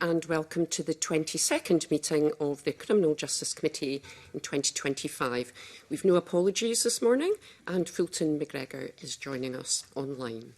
and welcome to the 22nd meeting of the Criminal Justice Committee in 2025. We've no apologies this morning, and Fulton McGregor is joining us online.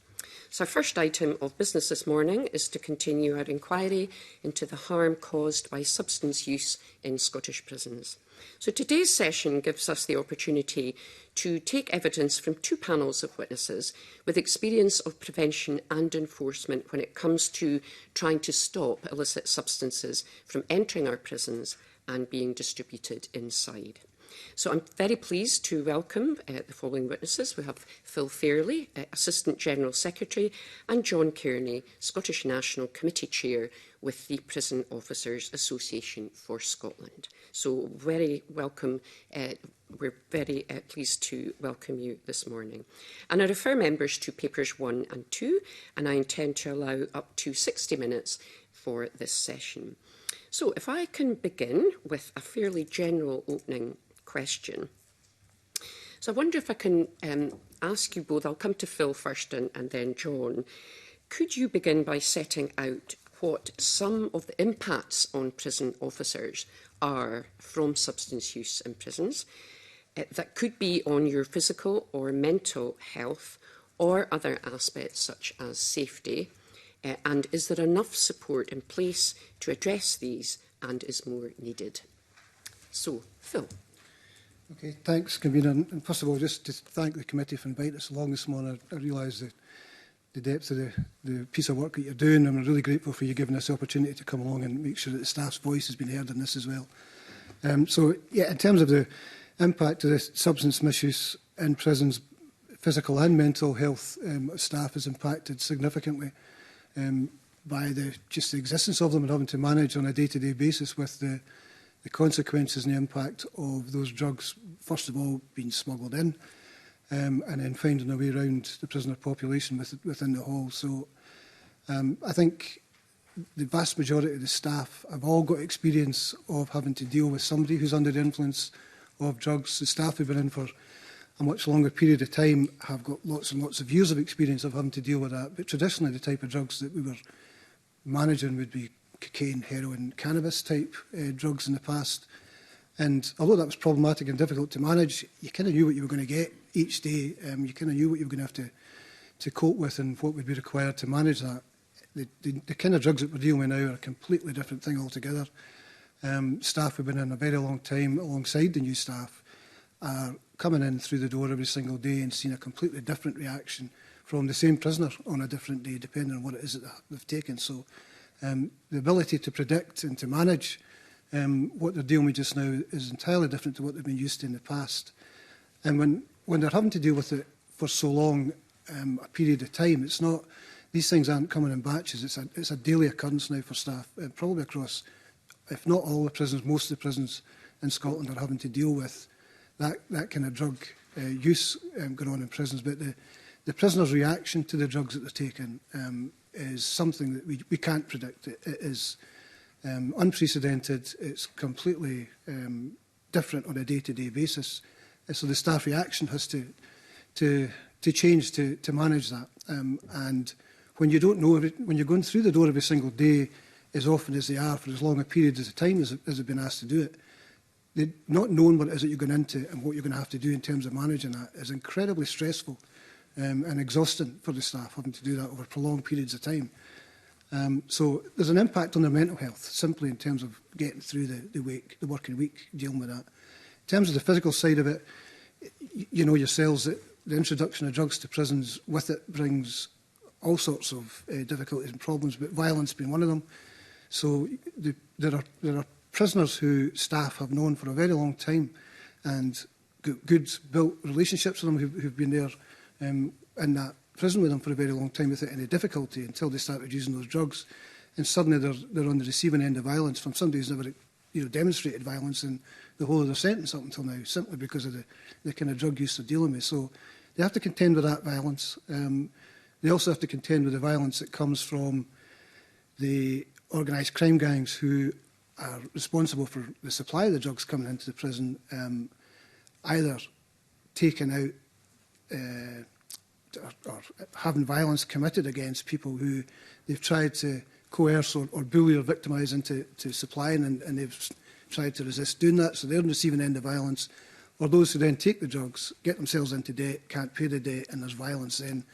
So our first item of business this morning is to continue our inquiry into the harm caused by substance use in Scottish prisons. So today's session gives us the opportunity to take evidence from two panels of witnesses with experience of prevention and enforcement when it comes to trying to stop illicit substances from entering our prisons and being distributed inside. So I'm very pleased to welcome the following witnesses. We have Phil Fairley, Assistant General Secretary, and John Kearney, Scottish National Committee Chair with the Prison Officers Association for Scotland. So very welcome. We're very pleased to welcome you this morning. And I refer members to papers 1 and 2, and I intend to allow up to 60 minutes for this session. So if I can begin with a fairly general opening question. So I wonder if I can ask you both, I'll come to Phil first and then John. Could you begin by setting out what some of the impacts on prison officers are from substance use in prisons that could be on your physical or mental health or other aspects such as safety? And is there enough support in place to address these, and is more needed? So, Phil. Okay, thanks, Convener. And first of all, just to thank the committee for inviting us along this morning. I realise the depth of the piece of work that you're doing. I'm really grateful for you giving us the opportunity to come along and make sure that the staff's voice has been heard in this as well. So, yeah, in terms of the impact of this substance misuse in prisons, physical and mental health of staff is impacted significantly by just the existence of them and having to manage on a day-to-day basis with the consequences and the impact of those drugs, first of all, being smuggled in and then finding their way around the prisoner population within the hall. So I think the vast majority of the staff have all got experience of having to deal with somebody who's under the influence of drugs. The staff who've been in for a much longer period of time have got lots and lots of years of experience of having to deal with that. But traditionally, the type of drugs that we were managing would be cocaine, heroin, cannabis type drugs in the past. And although that was problematic and difficult to manage, you kind of knew what you were going to get each day. You kind of knew what you were going to have to cope with and what would be required to manage that. The kind of drugs that we're dealing with now are a completely different thing altogether. Staff who've been in a very long time alongside the new staff are coming in through the door every single day and seeing a completely different reaction from the same prisoner on a different day, depending on what it is that they've taken. So the ability to predict and to manage what they're dealing with just now is entirely different to what they've been used to in the past. And when they're having to deal with it for so long a period of time, it's not, these things aren't coming in batches. It's a daily occurrence now for staff, probably across, if not all the prisons, most of the prisons in Scotland are having to deal with that kind of drug use going on in prisons. But the prisoner's reaction to the drugs that they're taking is something that we can't predict. It is unprecedented. It's completely different on a day-to-day basis. So the staff reaction has to change to manage that. And when you don't know, when you're going through the door every single day, as often as they are for as long a period of time as they've been asked to do it, not knowing what it is that you're going into and what you're going to have to do in terms of managing that is incredibly stressful and exhausting for the staff, having to do that over prolonged periods of time. So there's an impact on their mental health, simply in terms of getting through the working week, dealing with that. In terms of the physical side of it, you know yourselves that the introduction of drugs to prisons with it brings all sorts of difficulties and problems, but violence being one of them. So there are prisoners who staff have known for a very long time and good built relationships with them who've been there in that prison with them for a very long time without any difficulty until they started using those drugs. And suddenly they're on the receiving end of violence from somebody who's never demonstrated violence in the whole of their sentence up until now, simply because of the kind of drug use they're dealing with. So they have to contend with that violence. They also have to contend with the violence that comes from the organised crime gangs who are responsible for the supply of the drugs coming into the prison, either taking out or having violence committed against people who they've tried to coerce or bully or victimise into supplying, and they've tried to resist doing that, so they're on the receiving end of violence, or those who then take the drugs, get themselves into debt, can't pay the debt, and there's violence then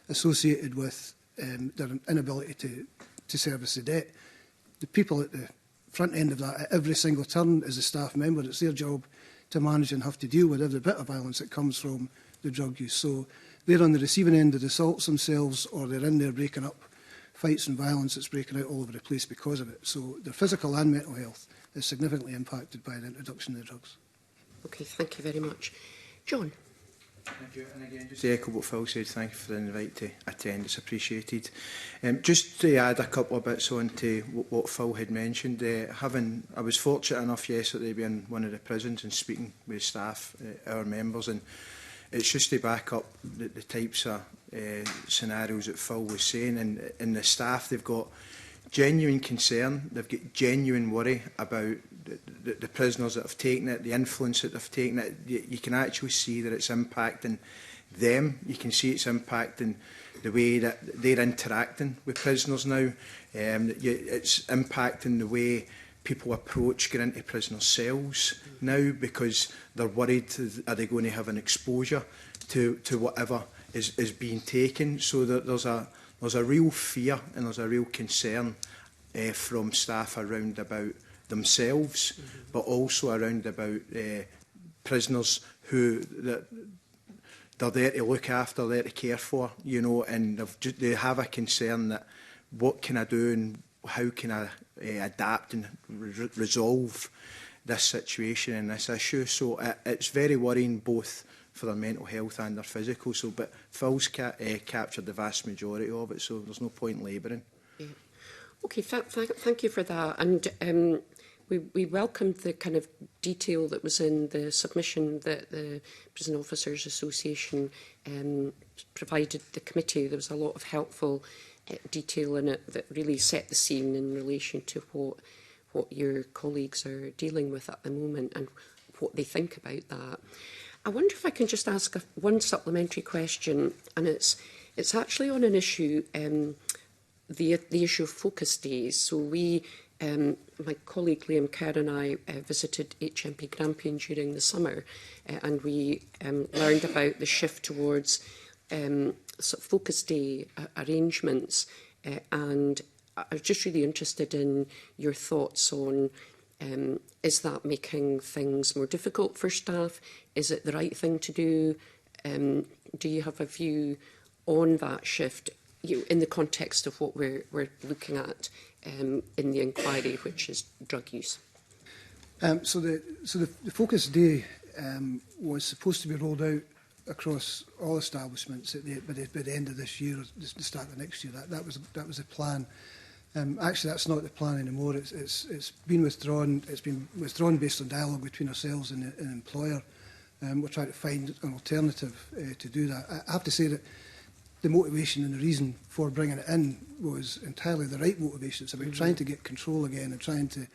associated with their inability to service the debt. The people at the front end of that, at every single turn, is a staff member. It's their job to manage and have to deal with every bit of violence that comes from the drug use. So they're on the receiving end of the assaults themselves, or they're in there breaking up fights and violence that's breaking out all over the place because of it. So their physical and mental health is significantly impacted by the introduction of the drugs. Okay, thank you very much. John. Thank you. And again, just to echo what Phil said, thank you for the invite to attend. It's appreciated. Just to add a couple of bits on to what Phil had mentioned, I was fortunate enough yesterday to be in one of the prisons and speaking with staff, our members, and it's just to back up the types of scenarios that Phil was saying. And the staff, they've got genuine concern, they've got genuine worry about the prisoners that have taken it, the influence that they've taken it. You can actually see that it's impacting them. You can see it's impacting the way that they're interacting with prisoners now. It's impacting the way people approach getting into prisoners' cells now, because they're worried, are they going to have an exposure to whatever is being taken. So that there's a real fear and there's a real concern from staff around about themselves, but also around about prisoners who they're there to look after, there to care for, you know, and they have a concern that what can I do and how can I adapt and resolve this situation and this issue. So it's very worrying both for their mental health and their physical. So, but Phil's captured the vast majority of it, so there's no point labouring. Yeah. Okay, thank you for that. And we welcomed the kind of detail that was in the submission that the Prison Officers Association provided the committee. There was a lot of helpful detail in it that really set the scene in relation to what your colleagues are dealing with at the moment and what they think about that. I wonder if I can just ask one supplementary question, and it's actually on an issue, the issue of focus days. So we, my colleague Liam Kerr and I visited HMP Grampian during the summer, and we learned about the shift towards sort of focus day arrangements, and I was just really interested in your thoughts on is that making things more difficult for staff? Is it the right thing to do? Do you have a view on that shift in the context of what we're looking at in the inquiry, which is drug use? So the focus day was supposed to be rolled out across all establishments by the end of this year, or the start of next year. That was the plan. Actually, that's not the plan anymore. It's been withdrawn. It's been withdrawn based on dialogue between ourselves and the employer. We're trying to find an alternative to do that. I have to say that the motivation and the reason for bringing it in was entirely the right motivation. It's about trying to get control again and trying to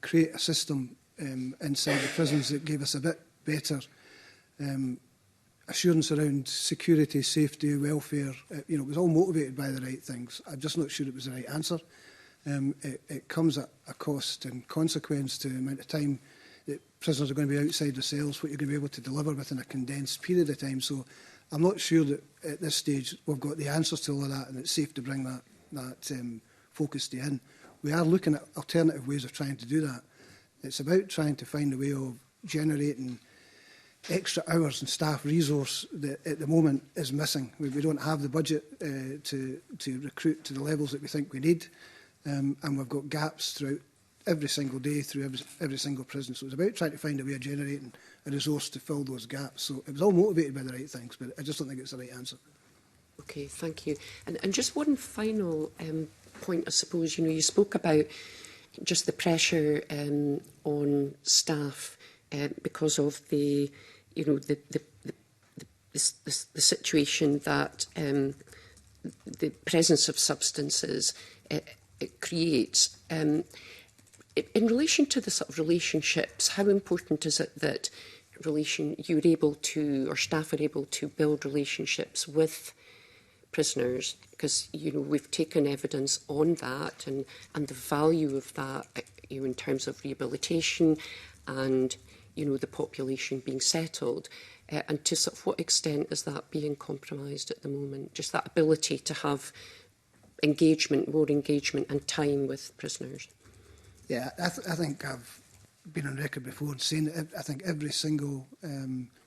create a system inside the prisons that gave us a bit better assurance around security, safety, welfare. It was all motivated by the right things. I'm just not sure it was the right answer. It comes at a cost and consequence to the amount of time that prisoners are going to be outside the cells, what you're going to be able to deliver within a condensed period of time. So I'm not sure that at this stage we've got the answers to all of that and it's safe to bring that focus day in. We are looking at alternative ways of trying to do that. It's about trying to find a way of generating extra hours and staff resource that at the moment is missing. We don't have the budget to recruit to the levels that we think we need, and we've got gaps throughout every single day through every single prison. So it's about trying to find a way of generating a resource to fill those gaps. So it was all motivated by the right things, but I just don't think it's the right answer. Okay, thank you. And just one final point, I suppose. You spoke about just the pressure on staff because of the situation that the presence of substances it creates. In relation to the sort of relationships, how important is it that you're able to, or staff are able to build relationships with prisoners, because, you know, we've taken evidence on that and the value of that, you know, in terms of rehabilitation and, you know, the population being settled. And to sort of what extent is that being compromised at the moment? Just that ability to have engagement, more engagement and time with prisoners. Yeah, I think I've been on record before and saying that I think every single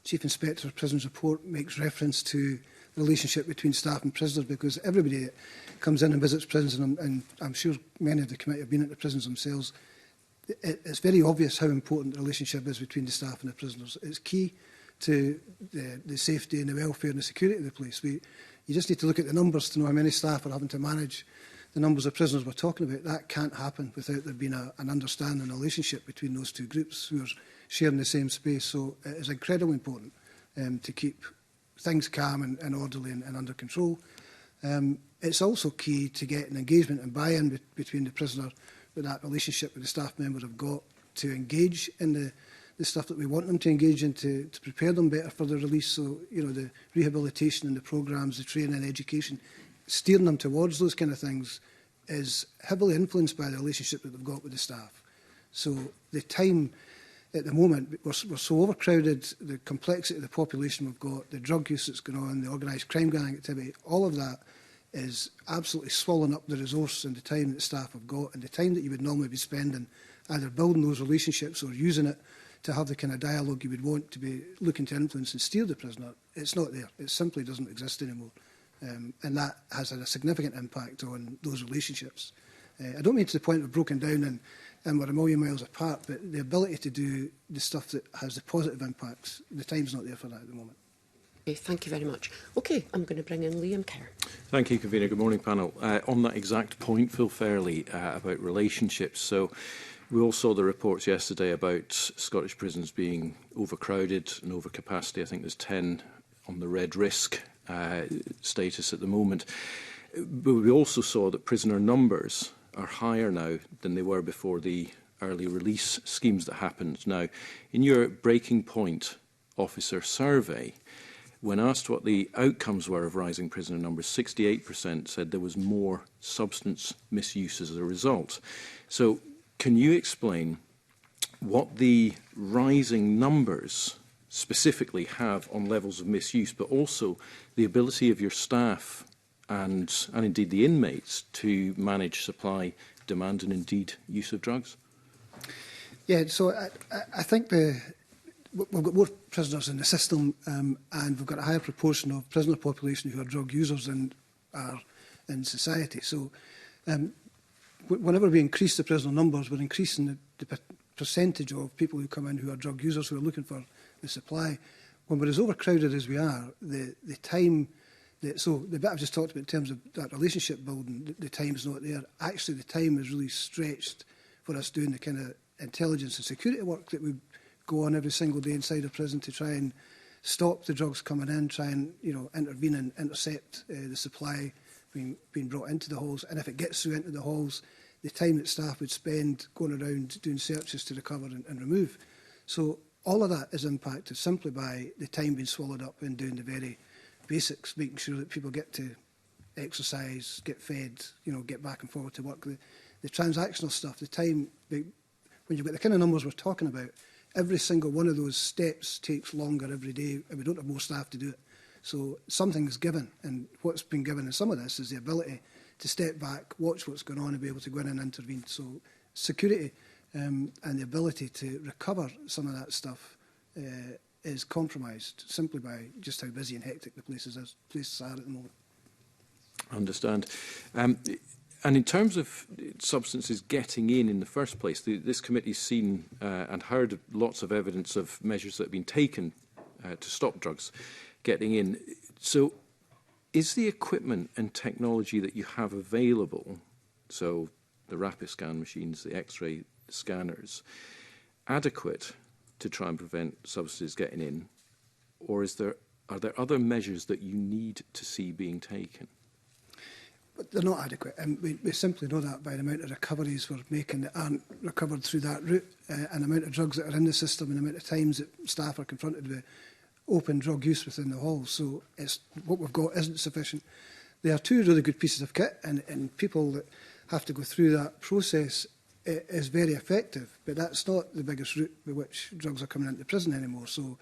Chief Inspector of Prisons report makes reference to the relationship between staff and prisoners, because everybody that comes in and visits prisons, and I'm sure many of the committee have been at the prisons themselves, it's very obvious how important the relationship is between the staff and the prisoners. It's key to the safety and the welfare and the security of the place. You just need to look at the numbers to know how many staff are having to manage the numbers of prisoners we're talking about. That can't happen without there being an understanding and relationship between those two groups who are sharing the same space. So it is incredibly important to keep things calm and orderly and under control. It's also key to get an engagement and buy-in between the prisoner with that relationship with the staff member have got to engage in the stuff that we want them to engage in to prepare them better for the release. So, you know, the rehabilitation and the programmes, the training and education, steering them towards those kind of things is heavily influenced by the relationship that they've got with the staff. So the time at the moment, we're so overcrowded, the complexity of the population we've got, the drug use that's going on, the organised crime gang activity, all of that is absolutely swallowing up the resource and the time that staff have got, and the time that you would normally be spending either building those relationships or using it to have the kind of dialogue you would want to be looking to influence and steer the prisoner. It's not there. It simply doesn't exist anymore. And that has had a significant impact on those relationships. I don't mean to the point of broken down and we're a million miles apart, but the ability to do the stuff that has the positive impacts, the time's not there for that at the moment. Okay, thank you very much. Okay, I'm going to bring in Liam Kerr. Thank you, Convener. Good morning, panel. On that exact point, Phil Fairley, about relationships. So we all saw the reports yesterday about Scottish prisons being overcrowded and overcapacity. I think there's 10 on the red risk status at the moment. But we also saw that prisoner numbers are higher now than they were before the early release schemes that happened. Now, in your breaking point officer survey, when asked what the outcomes were of rising prisoner numbers, 68% said there was more substance misuse as a result. So can you explain what the rising numbers specifically have on levels of misuse, but also the ability of your staff and indeed the inmates to manage supply, demand and indeed use of drugs? Yeah, so I think we've got more prisoners in the system and we've got a higher proportion of prisoner population who are drug users and are in society. So whenever we increase the prisoner numbers, we're increasing the percentage of people who come in who are drug users who are looking for the supply. When we're as overcrowded as we are, the time, so the bit I've just talked about in terms of that relationship building, the time's not there. Actually, the time is really stretched for us doing the kind of intelligence and security work that we go on every single day inside a prison to try and stop the drugs coming in, try and, you know, intervene and intercept the supply being brought into the halls. And if it gets through into the halls, the time that staff would spend going around doing searches to recover and remove. So all of that is impacted simply by the time being swallowed up in doing the very basics, making sure that people get to exercise, get fed, you know, get back and forward to work. The transactional stuff, the time, when you've got the kind of numbers we're talking about, every single one of those steps takes longer every day, and we don't have more staff to do it. So something's given, and what's been given in some of this is the ability to step back, watch what's going on, and be able to go in and intervene. So security and the ability to recover some of that stuff is compromised simply by just how busy and hectic the places are at the moment. I understand. And in terms of substances getting in the first place, this committee's seen and heard lots of evidence of measures that have been taken to stop drugs getting in. So is the equipment and technology that you have available, so the rapid scan machines, the X-ray scanners, adequate to try and prevent substances getting in, or are there other measures that you need to see being taken? But they're not adequate, and we simply know that by the amount of recoveries we're making that aren't recovered through that route, and the amount of drugs that are in the system and the amount of times that staff are confronted with open drug use within the halls. So what we've got isn't sufficient. They are two really good pieces of kit, and people that have to go through that process is very effective, but that's not the biggest route by which drugs are coming into prison anymore. So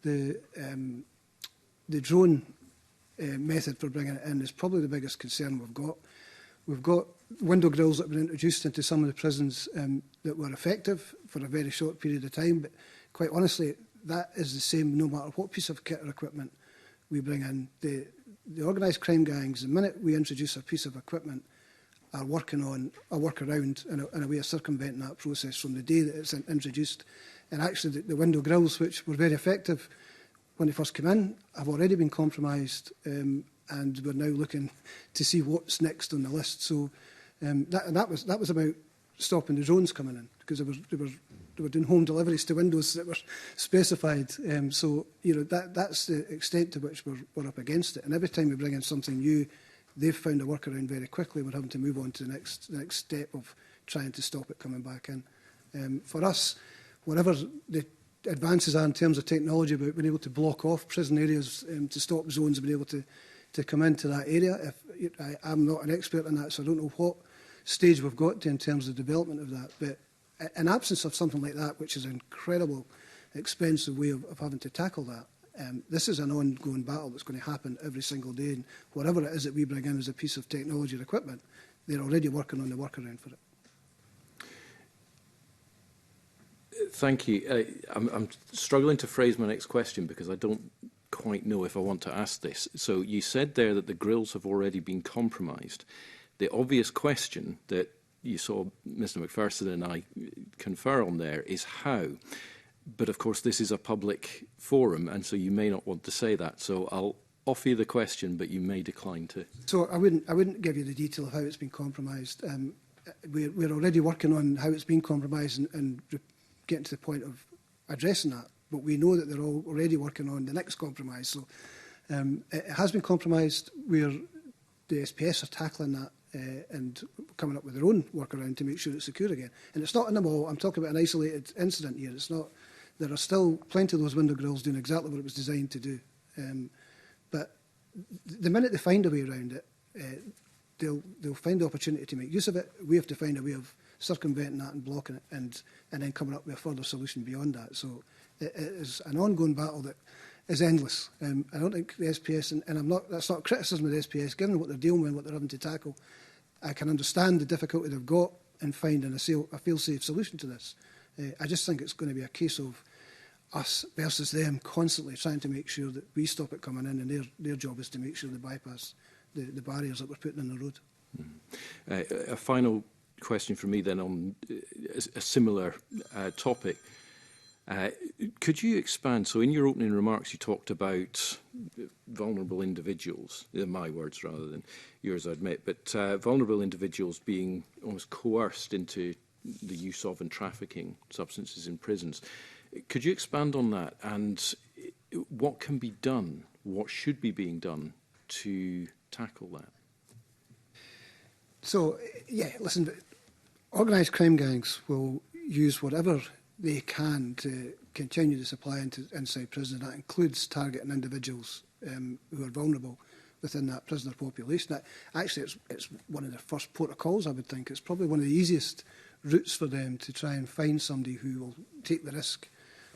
the drone method for bringing it in is probably the biggest concern we've got. We've got window grills that have been introduced into some of the prisons that were effective for a very short period of time, but quite honestly, that is the same no matter what piece of kit or equipment we bring in. The organised crime gangs, the minute we introduce a piece of equipment, are working on a workaround and a way of circumventing that process from the day that it's introduced. And actually, the window grills, which were very effective when they first came in, have already been compromised, and we're now looking to see what's next on the list. So that was about stopping the drones coming in, because they were doing home deliveries to windows that were specified. So that's the extent to which we're up against it. And every time we bring in something new, they've found a workaround very quickly. We're having to move on to the next step of trying to stop it coming back in. For us, whatever the advances are in terms of technology about being able to block off prison areas to stop zones and being able to come into that area, I'm not an expert in that, so I don't know what stage we've got to in terms of development of that. But in absence of something like that, which is an incredible, expensive way of having to tackle that, this is an ongoing battle that's going to happen every single day. And whatever it is that we bring in as a piece of technology or equipment, they're already working on the workaround for it. Thank you. I'm struggling to phrase my next question because I don't quite know if I want to ask this. So you said there that the grills have already been compromised. The obvious question that you saw Mr McPherson and I confer on there is how. But of course, this is a public forum, and so you may not want to say that. So I'll offer you the question, but you may decline to. So I wouldn't give you the detail of how it's been compromised. We're already working on how it's been compromised and getting to the point of addressing that. But we know that they're already working on the next compromise. So it has been compromised. The SPS are tackling that and coming up with their own workaround to make sure it's secure again. And it's not in them all. I'm talking about an isolated incident here. It's not. There are still plenty of those window grills doing exactly what it was designed to do. But the minute they find a way around it, they'll find the opportunity to make use of it. We have to find a way of circumventing that and blocking it, and then coming up with a further solution beyond that. So it is an ongoing battle that is endless. I don't think the SPS, and that's not criticism of the SPS, given what they're dealing with and what they're having to tackle, I can understand the difficulty they've got in finding a feel-safe solution to this. I just think it's going to be a case of us versus them constantly trying to make sure that we stop it coming in, and their job is to make sure they bypass the barriers that we're putting in the road. A final question from me then on a similar topic. Could you expand? So in your opening remarks, you talked about vulnerable individuals, my words rather than yours, I admit, but vulnerable individuals being almost coerced into the use of and trafficking substances in prisons. Could you expand on that, and what can be done, what should be being done to tackle that? So, yeah, listen, organised crime gangs will use whatever they can to continue the supply inside prison. That includes targeting individuals who are vulnerable within that prisoner population. Actually, it's one of their first protocols, I would think. It's probably one of the easiest routes for them to try and find somebody who will take the risk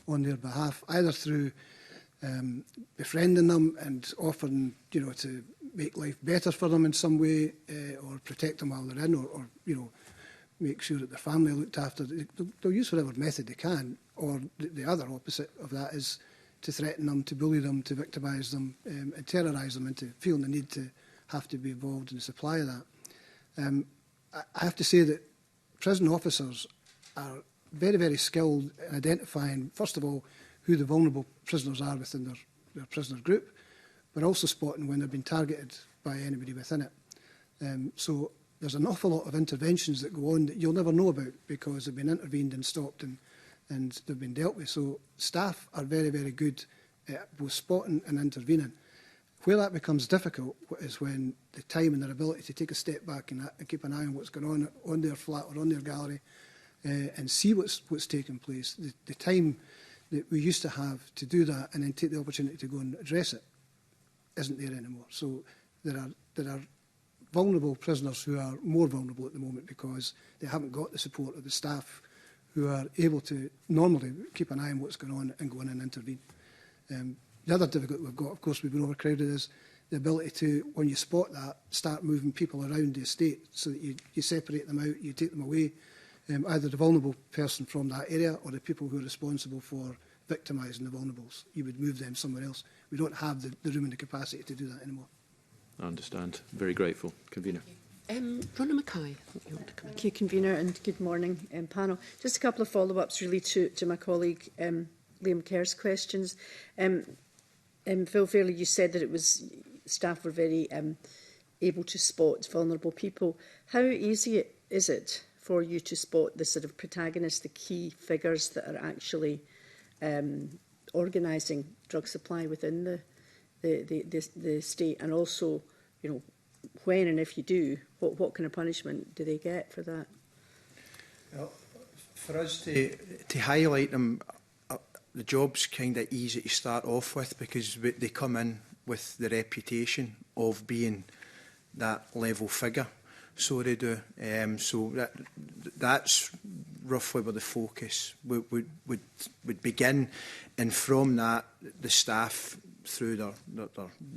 on their behalf, either through befriending them and offering, to make life better for them in some way, or protect them while they're in, or make sure that their family are looked after. They'll use whatever method they can, or the other opposite of that is to threaten them, to bully them, to victimise them, and terrorise them into feeling the need to have to be involved in the supply of that. I have to say that prison officers are very, very skilled in identifying, first of all, who the vulnerable prisoners are within their prisoner group, but also spotting when they've been targeted by anybody within it. So there's an awful lot of interventions that go on that you'll never know about because they've been intervened and stopped and they've been dealt with. So staff are very, very good at both spotting and intervening. Where that becomes difficult is when the time and their ability to take a step back and keep an eye on what's going on their flat or on their gallery and see what's taking place. The time that we used to have to do that and then take the opportunity to go and address it isn't there anymore. So there are vulnerable prisoners who are more vulnerable at the moment because they haven't got the support of the staff who are able to normally keep an eye on what's going on and go in and intervene. The other difficulty we've got, of course, we've been overcrowded, is the ability to, when you spot that, start moving people around the estate so that you separate them out, you take them away, either the vulnerable person from that area or the people who are responsible for victimising the vulnerables. You would move them somewhere else. We don't have the room and the capacity to do that anymore. I understand. Very grateful. Convener. Rhona Mackay, I think you want to come in. Thank you, Convener, and good morning, panel. Just a couple of follow-ups really to my colleague Liam Kerr's questions. Phil Fairley, you said that it was staff were very able to spot vulnerable people. How easy is it for you to spot the sort of protagonists, the key figures that are actually organising drug supply within the state, and also, you know, when and if you do, what kind of punishment do they get for that? Well, for us to highlight them, the job's kind of easy to start off with because they come in with the reputation of being that level figure. So they do. So that's roughly where the focus would begin, and from that, the staff, through their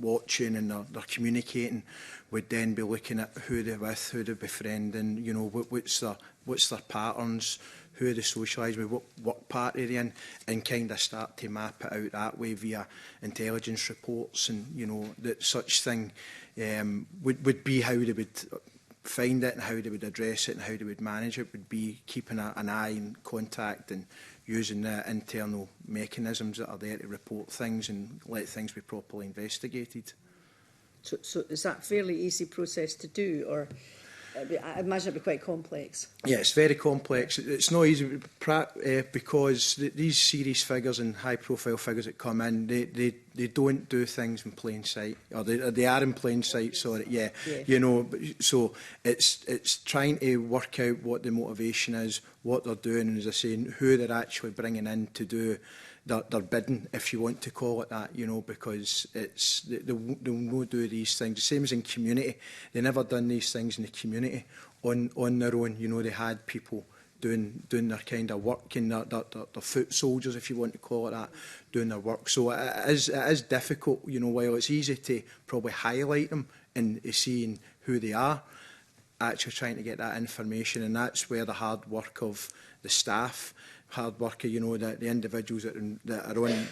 watching and their communicating, would then be looking at who they're with, who they're befriending, you know, what's their patterns, who they socialise with, what work party they're in, and kind of start to map it out that way via intelligence reports, and, you know, that such thing would be how they would find it and how they would address it and how they would manage it, would be keeping an eye and contact and using the internal mechanisms that are there to report things and let things be properly investigated. So is that a fairly easy process to do, or I imagine it'd be quite complex? Yeah, it's very complex. It's not easy because these serious figures and high-profile figures that come in, they don't do things in plain sight, or they are in plain sight. Sorry, yeah. You know. So it's trying to work out what the motivation is, what they're doing, and as I say, who they're actually bringing in to do their bidding, if you want to call it that, you know, because they'll not do these things. The same as in community. They never done these things in the community on their own. You know, they had people doing their kind of work, and their foot soldiers, if you want to call it that, doing their work. So it is difficult, you know, while it's easy to probably highlight them and seeing who they are, actually trying to get that information, and that's where the hard work of the staff, hard worker, you know, the individuals that are on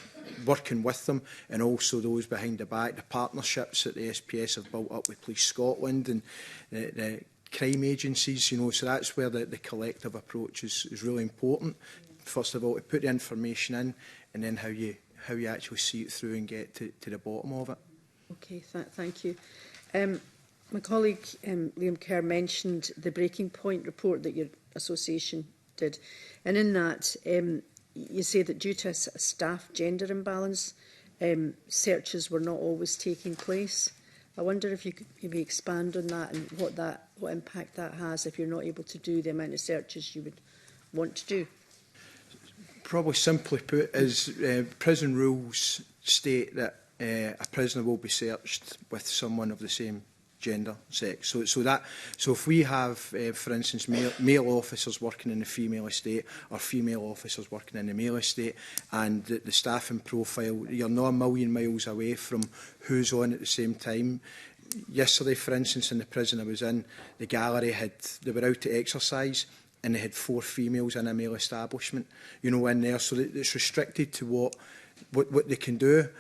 working with them, and also those behind the back, the partnerships that the SPS have built up with Police Scotland and the crime agencies, you know, so that's where the collective approach is really important. First of all, to put the information in, and then how you actually see it through and get to the bottom of it. Okay, thank you. My colleague Liam Kerr mentioned the Breaking Point report that your association did, and in that you say that due to a staff gender imbalance, searches were not always taking place. I wonder if you could maybe expand on that and what impact that has if you're not able to do the amount of searches you would want to do. Probably simply put is prison rules state that a prisoner will be searched with someone of the same gender, sex. So if we have, for instance, male officers working in the female estate or female officers working in the male estate, and the staffing profile, you're not a million miles away from who's on at the same time. Yesterday, for instance, in the prison I was in, the gallery they were out to exercise, and they had 4 females in a male establishment, you know, in there. So it's restricted to what they can do,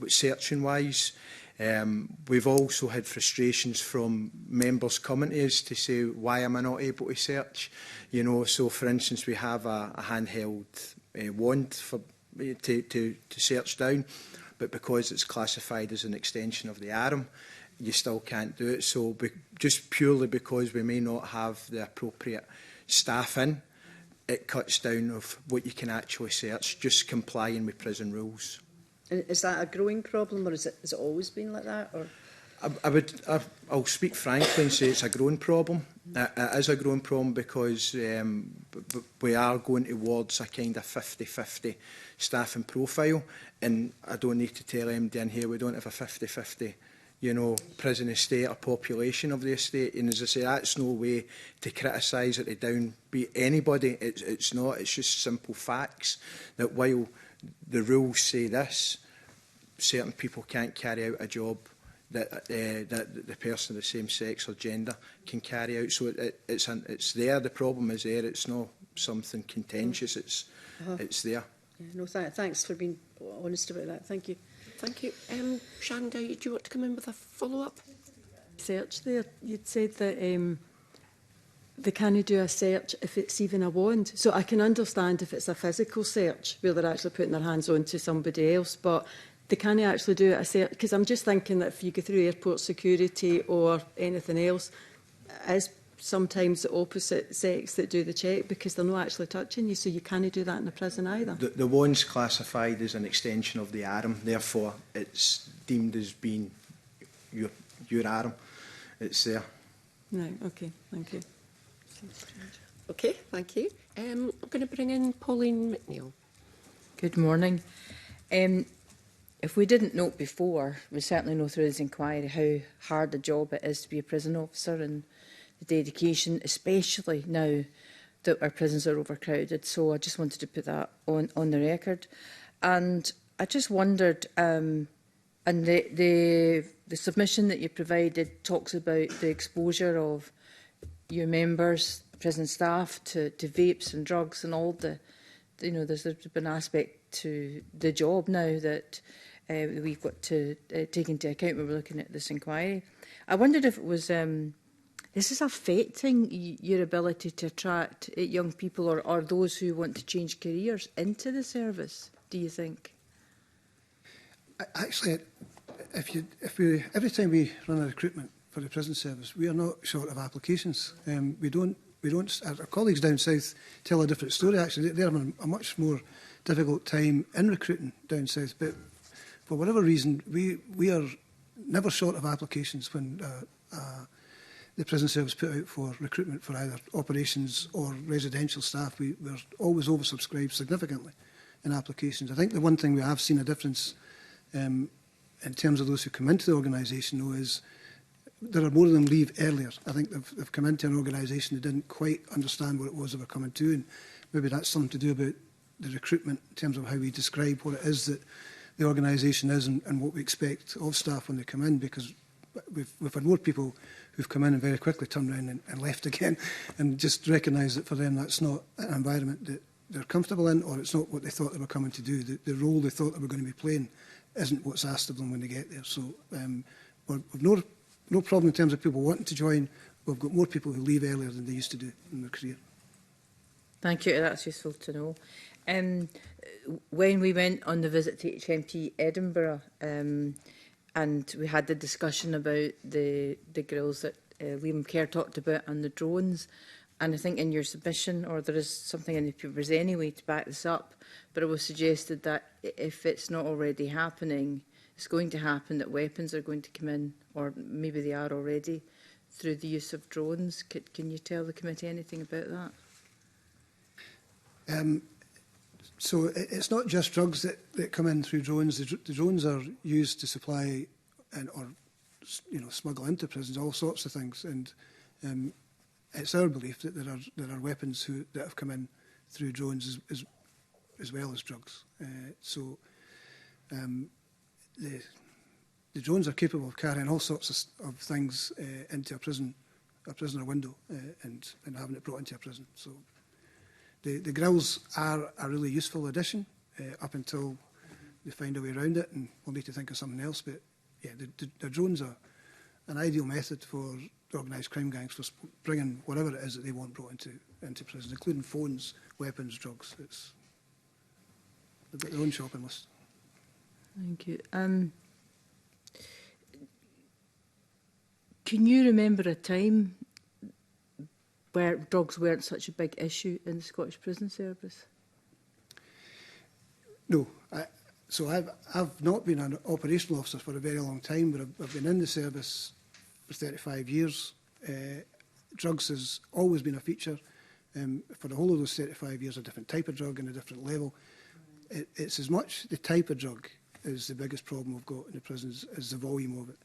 searching wise. We've also had frustrations from members coming to us to say, why am I not able to search? You know, so for instance, we have a handheld wand to search down, but because it's classified as an extension of the arm, you still can't do it. So just purely because we may not have the appropriate staff in, it cuts down of what you can actually search, just complying with prison rules. And is that a growing problem, or has it always been like that? Or I'll speak frankly and say it's a growing problem. It is a growing problem because we are going towards a kind of 50-50 staffing profile, and I don't need to tell MD in here we don't have a 50-50 you know, prison estate or population of the estate. And as I say, that's no way to criticise or to downbeat anybody. It's not. It's just simple facts that while the rules say this, certain people can't carry out a job that the person of the same sex or gender can carry out. So it's there. The problem is there. It's not something contentious. It's there. Yeah, no, thanks for being honest about that. Thank you. Thank you. Shanda, do you want to come in with a follow-up? Search there. You'd said that they can't do a search if it's even a wand. So I can understand if it's a physical search where they're actually putting their hands onto somebody else, but they can't actually do a search. Because I'm just thinking that if you go through airport security or anything else, it is sometimes the opposite sex that do the check because they're not actually touching you, so you can't do that in a prison either. The wand's classified as an extension of the arm, therefore it's deemed as being your arm. It's there. Right, okay, thank you. Okay, thank you. I'm going to bring in Pauline McNeill. Good morning. If we didn't note before, we certainly know through this inquiry how hard a job it is to be a prison officer and the dedication, especially now that our prisons are overcrowded. So I just wanted to put that on the record. And I just wondered, and the submission that you provided talks about the exposure of your members, prison staff, to vapes and drugs and all the, you know, there's been an aspect to the job now that we've got to take into account when we're looking at this inquiry. I wondered if it was, is this affecting your ability to attract young people or those who want to change careers into the service, do you think? Actually, every time we run a recruitment for the prison service, we are not short of applications. We don't. Our colleagues down south tell a different story. Actually, they're having a much more difficult time in recruiting down south. But for whatever reason, we are never short of applications when the prison service put out for recruitment for either operations or residential staff. We're always oversubscribed significantly in applications. I think the one thing we have seen a difference in terms of those who come into the organisation, though, is there are more of them leave earlier. I think they've come into an organisation they didn't quite understand what it was they were coming to, and maybe that's something to do about the recruitment in terms of how we describe what it is that the organisation is and what we expect of staff when they come in, because we've had more people who've come in and very quickly turned around and left again, and just recognise that for them that's not an environment that they're comfortable in, or it's not what they thought they were coming to do. The role they thought they were going to be playing isn't what's asked of them when they get there. So we've no problem in terms of people wanting to join. We've got more people who leave earlier than they used to do in their career. Thank you, that's useful to know. When we went on the visit to HMP Edinburgh, and we had the discussion about the grills that Liam Kerr talked about and the drones, and I think in your submission, or there is something in the papers anyway to back this up, but it was suggested that if it's not already happening, it's going to happen, that weapons are going to come in, or maybe they are already, through the use of drones. Can you tell the committee anything about that? So it's not just drugs that come in through drones. The drones are used to supply or smuggle into prisons all sorts of things, and it's our belief that there are weapons that have come in through drones as well as drugs. The drones are capable of carrying all sorts of things into a prisoner window and having it brought into a prison. So the grills are a really useful addition up until they find a way around it, and we'll need to think of something else. But yeah, the drones are an ideal method for organised crime gangs for bringing whatever it is that they want brought into prison, including phones, weapons, drugs. It's they've got their own shopping list. Thank you. Can you remember a time where drugs weren't such a big issue in the Scottish Prison Service? No. So I've not been an operational officer for a very long time, but I've been in the service for 35 years. Drugs has always been a feature. For the whole of those 35 years, a different type of drug and a different level. It's as much the type of drug is the biggest problem we've got in the prisons as the volume of it.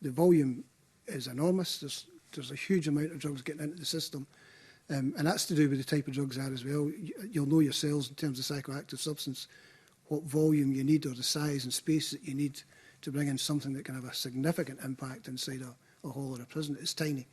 the volume is enormous. There's a huge amount of drugs getting into the system. And that's to do with the type of drugs there as well. You'll know yourselves in terms of psychoactive substance, what volume you need or the size and space that you need to bring in something that can have a significant impact inside a hall or a prison. It's tiny.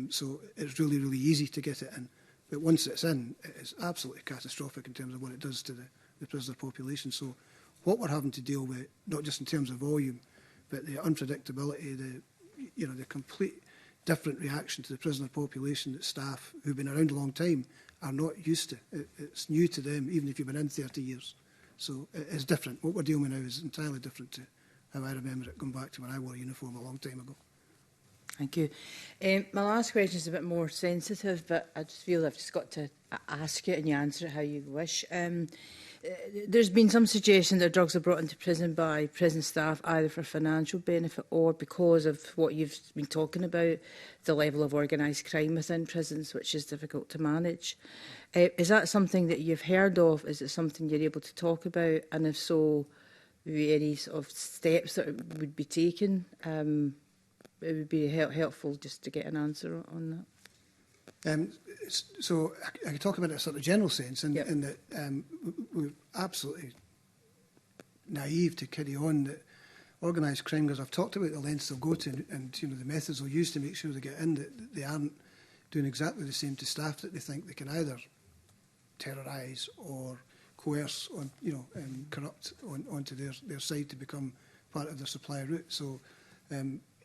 So it's really, really easy to get it in. But once it's in, it's absolutely catastrophic in terms of what it does to the prisoner population. So what we're having to deal with, not just in terms of volume, but the unpredictability, the complete different reaction to the prisoner population that staff who've been around a long time are not used to. It's new to them, even if you've been in 30 years. So it's different. What we're dealing with now is entirely different to how I remember it going back to when I wore a uniform a long time ago. Thank you. My last question is a bit more sensitive, but I just feel I've just got to ask it and you answer it how you wish. There's been some suggestion that drugs are brought into prison by prison staff either for financial benefit or because of what you've been talking about, the level of organised crime within prisons, which is difficult to manage. Is that something that you've heard of? Is it something you're able to talk about? And if so, any sort of steps that would be taken? It would be helpful just to get an answer on that. So I can talk about it in a sort of general sense, in, Yep. in that we're absolutely naive to carry on that organised crime, because I've talked about the lengths they'll go to and the methods they'll use to make sure they get in, that they aren't doing exactly the same to staff that they think they can either terrorise or coerce on, corrupt onto their side to become part of their supply route. So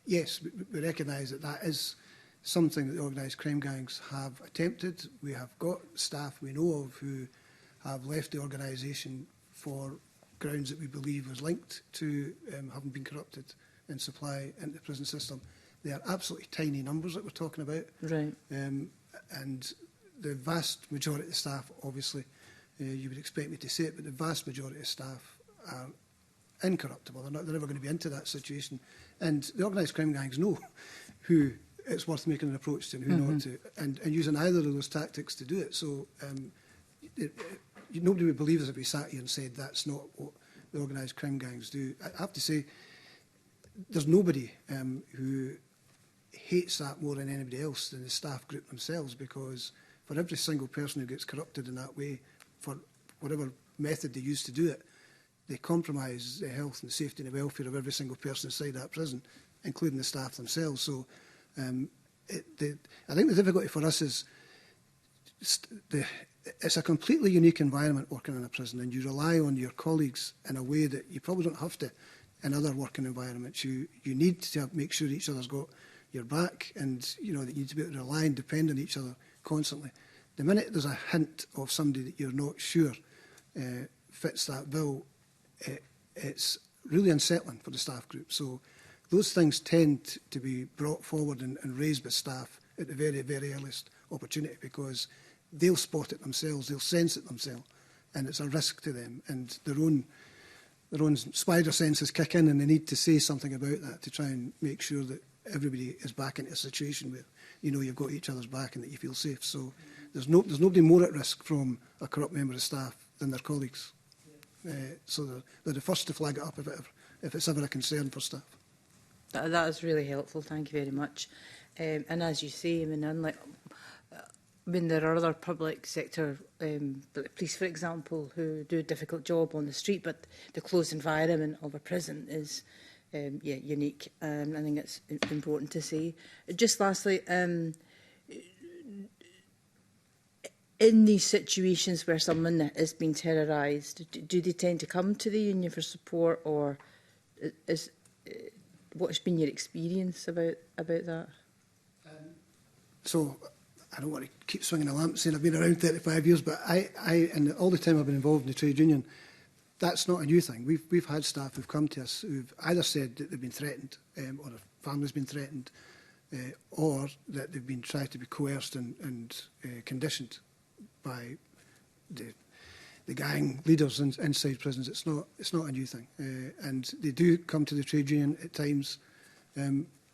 yes, we recognise that is something that the organised crime gangs have attempted. We have got staff we know of who have left the organisation for grounds that we believe was linked to having been corrupted in supply into the prison system. They are absolutely tiny numbers that we're talking about. Right. And the vast majority of the staff, obviously, you would expect me to say it, but the vast majority of staff are incorruptible. They're never going to be into that situation. And the organised crime gangs know who it's worth making an approach to and who not to, and using either of those tactics to do it. So nobody would believe us if we sat here and said that's not what the organised crime gangs do. I have to say, there's nobody who hates that more than anybody else than the staff group themselves, because for every single person who gets corrupted in that way, for whatever method they use to do it, they compromise the health and safety and the welfare of every single person inside that prison, including the staff themselves. So I think the difficulty for us is it's a completely unique environment working in a prison, and you rely on your colleagues in a way that you probably don't have to in other working environments. You need to make sure each other's got your back, and that you need to be able to rely and depend on each other constantly. The minute there's a hint of somebody that you're not sure fits that bill, it's really unsettling for the staff group. So those things tend to be brought forward and raised by staff at the very, very earliest opportunity, because they'll spot it themselves, they'll sense it themselves, and it's a risk to them. And their own spider senses kick in, and they need to say something about that to try and make sure that everybody is back into a situation where you've got each other's back and that you feel safe. So there's nobody more at risk from a corrupt member of staff than their colleagues. So they're the first to flag it up if it's ever a concern for staff. That is really helpful. Thank you very much. And as you say, there are other public sector police, for example, who do a difficult job on the street, but the closed environment of a prison is unique. I think it's important to say. Just lastly, in these situations where someone is being terrorised, do they tend to come to the union for support, or what's been your experience about that? So I don't want to keep swinging a lamp saying I've been around 35 years, but and all the time I've been involved in the trade union, that's not a new thing. We've had staff who've come to us who've either said that they've been threatened, or their family's been threatened, or that they've been tried to be coerced and conditioned by the gang leaders inside prisons. It's not a new thing, and they do come to the trade union at times.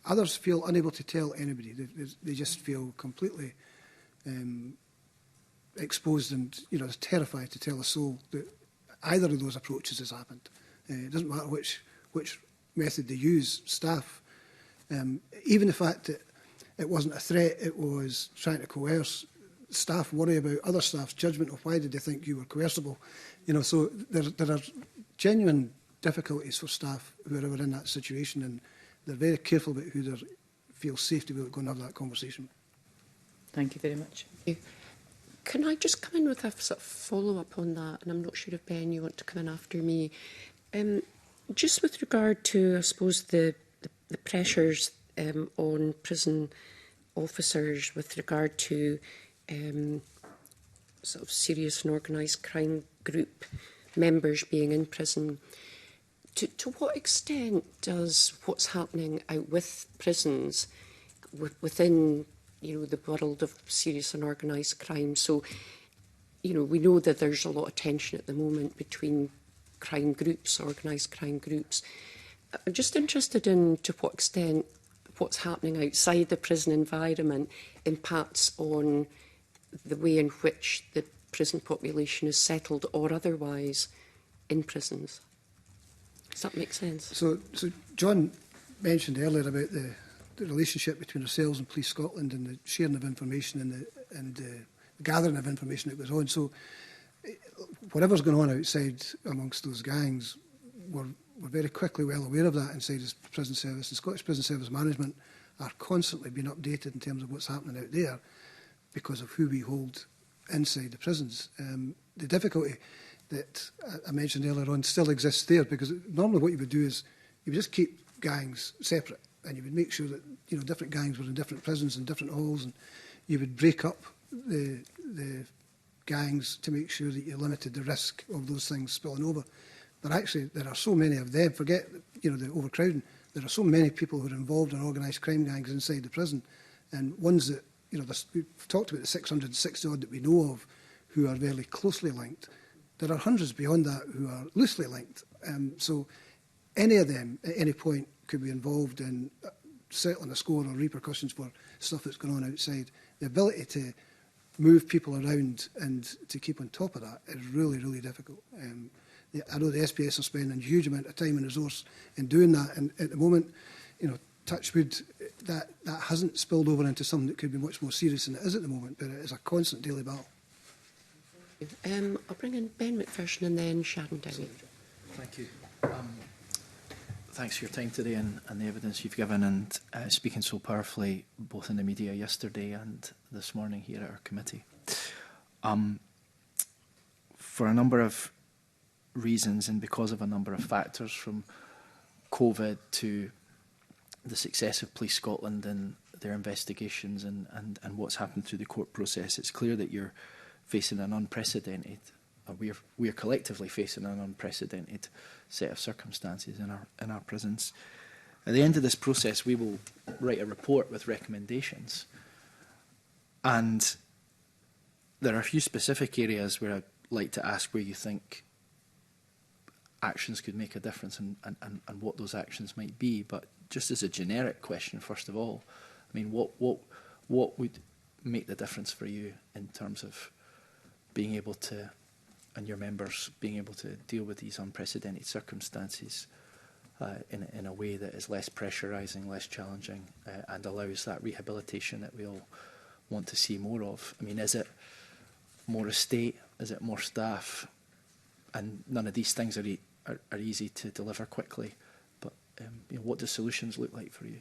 Others feel unable to tell anybody. They just feel completely exposed and terrified to tell a soul that either of those approaches has happened. It doesn't matter which method they use. Staff Even the fact that it wasn't a threat, it was trying to coerce staff, worry about other staff's judgment of why did they think you were coercible. You know, so there are genuine difficulties for staff who are ever in that situation, and they're very careful about who they feel safe to be able to go and have that conversation. Thank you very much. Can I just come in with a sort of follow-up on that? And I'm not sure if, Ben, you want to come in after me. Just with regard to, I suppose, the pressures on prison officers with regard to sort of serious and organised crime group members being in prison, to what extent does what's happening out with prisons within, you know, the world of serious and organised crime? So, you know, we know that there's a lot of tension at the moment between crime groups, organised crime groups. I'm just interested in to what extent what's happening outside the prison environment impacts on the way in which the prison population is settled or otherwise in prisons. Does that make sense? So John mentioned earlier about the relationship between ourselves and Police Scotland and the sharing of information and the gathering of information that goes on. So whatever's going on outside amongst those gangs, we're very quickly well aware of that inside the prison service. The Scottish Prison Service Management are constantly being updated in terms of what's happening out there because of who we hold inside the prisons. The difficulty that I mentioned earlier on still exists there, because normally what you would do is you would just keep gangs separate, and you would make sure that, you know, different gangs were in different prisons and different halls, and you would break up the gangs to make sure that you limited the risk of those things spilling over. But actually, there are so many of them. Forget, you know, the overcrowding. There are so many people who are involved in organised crime gangs inside the prison, and ones that, you know, we've talked about the 660 odd that we know of who are very closely linked. There are hundreds beyond that who are loosely linked. So any of them at any point could be involved in settling a score or repercussions for stuff that's going on outside. The ability to move people around and to keep on top of that is really, really difficult. I know the SPS are spending a huge amount of time and resource in doing that, and at the moment, you know, touch wood, that hasn't spilled over into something that could be much more serious than it is at the moment, but it is a constant daily battle. I'll bring in Ben McPherson and then Sharon Dowie. Thank you. Thanks for your time today and the evidence you've given, and speaking so powerfully both in the media yesterday and this morning here at our committee. For a number of reasons and because of a number of factors, from COVID to the success of Police Scotland and their investigations and what's happened through the court process, it's clear that you're facing an unprecedented, we are collectively facing an unprecedented set of circumstances in our prisons. At the end of this process, we will write a report with recommendations, and there are a few specific areas where I'd like to ask where you think actions could make a difference and what those actions might be. But just as a generic question, first of all, I mean, what would make the difference for you in terms of being able to, and your members being able to deal with these unprecedented circumstances in a way that is less pressurising, less challenging, and allows that rehabilitation that we all want to see more of? I mean, is it more estate? Is it more staff? And none of these things are easy to deliver quickly. But you know, what do solutions look like for you?